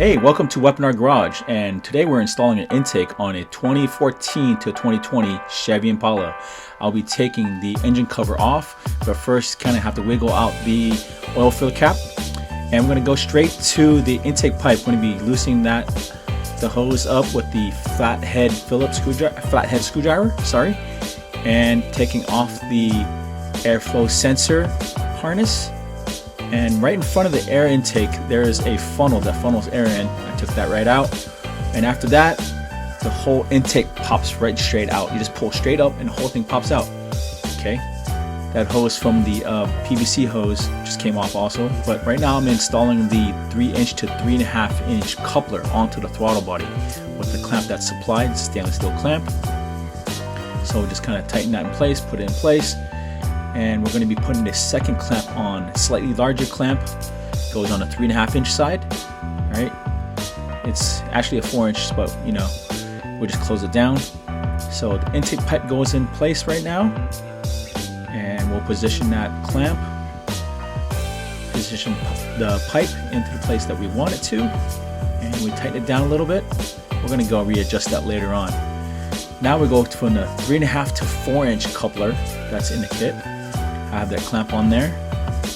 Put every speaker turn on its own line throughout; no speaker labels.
Hey, welcome to Weapon.R Garage, and today we're installing an intake on a 2014 to 2020 Chevy Impala. I'll be taking the engine cover off, but first kind of have to wiggle out the oil fill cap, and we're going to go straight to the intake pipe. We're going to be loosening the hose up with the flathead screwdriver, and taking off the airflow sensor harness. And right in front of the air intake, there is a funnel that funnels air in. I took that right out. And after that, the whole intake pops right straight out. You just pull straight up and the whole thing pops out. Okay. That hose from the PVC hose just came off also. But right now I'm installing the 3-inch to 3.5-inch coupler onto the throttle body with the clamp that's supplied, stainless steel clamp. So just kind of tighten that in place, put it in place. And we're going to be putting the second clamp on, a slightly larger clamp, goes on a 3.5-inch side. All right, it's actually a 4-inch, but you know, we'll just close it down. So the intake pipe goes in place right now, and we'll position that clamp, position the pipe into the place that we want it to, and we tighten it down a little bit. We're going to go readjust that later on. Now we go from the 3.5 to 4-inch coupler that's in the kit. I have that clamp on there,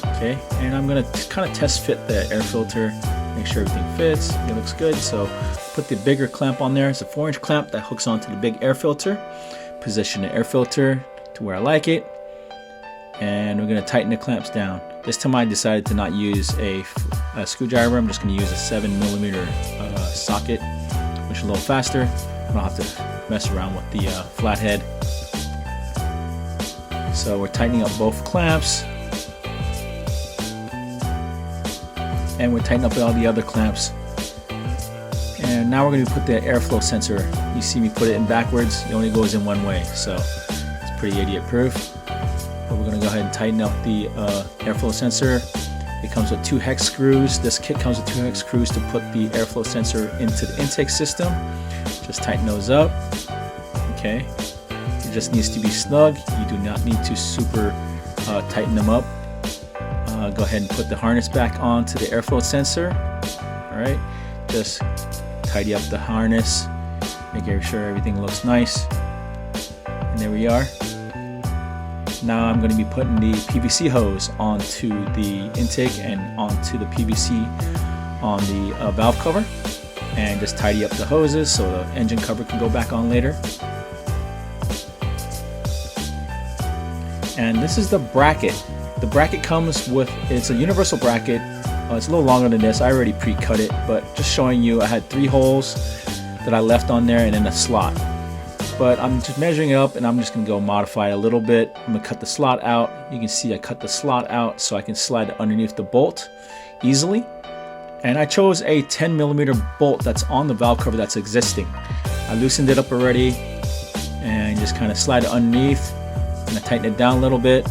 okay, and I'm gonna kind of test fit the air filter, make sure everything fits, it looks good. So put the bigger clamp on there. It's a 4-inch clamp that hooks onto the big air filter. Position the air filter to where I like it, and we're gonna tighten the clamps down. This time I decided to not use a screwdriver. I'm just gonna use a 7mm socket, which is a little faster. I don't have to mess around with the flathead. So we're tightening up both clamps, and we're tightening up all the other clamps. And now we're going to put the airflow sensor. You see me put it in backwards. It only goes in one way, so it's pretty idiot proof. But we're going to go ahead and tighten up the airflow sensor. It comes with 2 hex screws. This kit comes with 2 hex screws to put the airflow sensor into the intake system. Just tighten those up. Okay. It just needs to be snug. You do not need to super tighten them up. Go ahead and put the harness back onto the airflow sensor. All right, just tidy up the harness, make sure everything looks nice. And there we are. Now I'm going to be putting the PVC hose onto the intake and onto the PVC on the valve cover, and just tidy up the hoses so the engine cover can go back on later. And this is the bracket. The bracket comes with, it's a universal bracket. It's a little longer than this. I already pre-cut it, but just showing you, I had 3 holes that I left on there and then a slot. But I'm just measuring it up, and I'm just gonna go modify it a little bit. I'm gonna cut the slot out. You can see I cut the slot out so I can slide it underneath the bolt easily. And I chose a 10mm bolt that's on the valve cover that's existing. I loosened it up already and just kind of slide it underneath. I'm gonna tighten it down a little bit,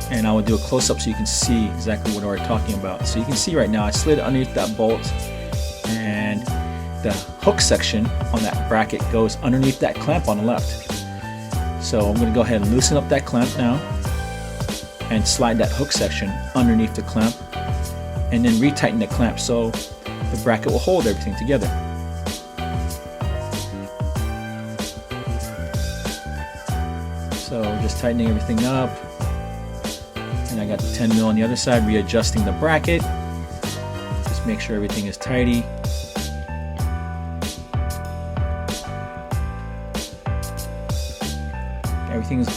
and I will do a close-up so you can see exactly what we're talking about. So you can see right now I slid it underneath that bolt, and the hook section on that bracket goes underneath that clamp on the left. So I'm gonna go ahead and loosen up that clamp now and slide that hook section underneath the clamp, and then retighten the clamp so the bracket will hold everything together. So just tightening everything up, and I got the 10mm on the other side, readjusting the bracket. Just make sure everything is tidy. Everything's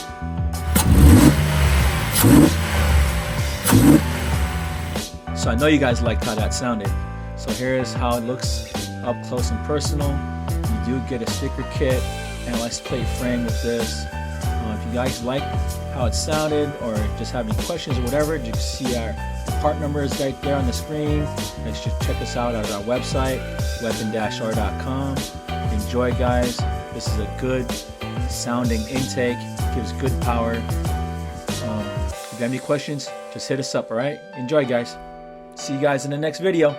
so I know you guys liked how that sounded. So here's how it looks up close and personal. You do get a sticker kit and a license plate frame with this. If you guys like how it sounded or just have any questions or whatever, you can see the part number is right there on the screen. Make sure to check us out at our website, Weapon.R.com. Enjoy, guys. This is a good sounding intake, gives good power. If you have any questions, just hit us up, all right? Enjoy, guys. See you guys in the next video.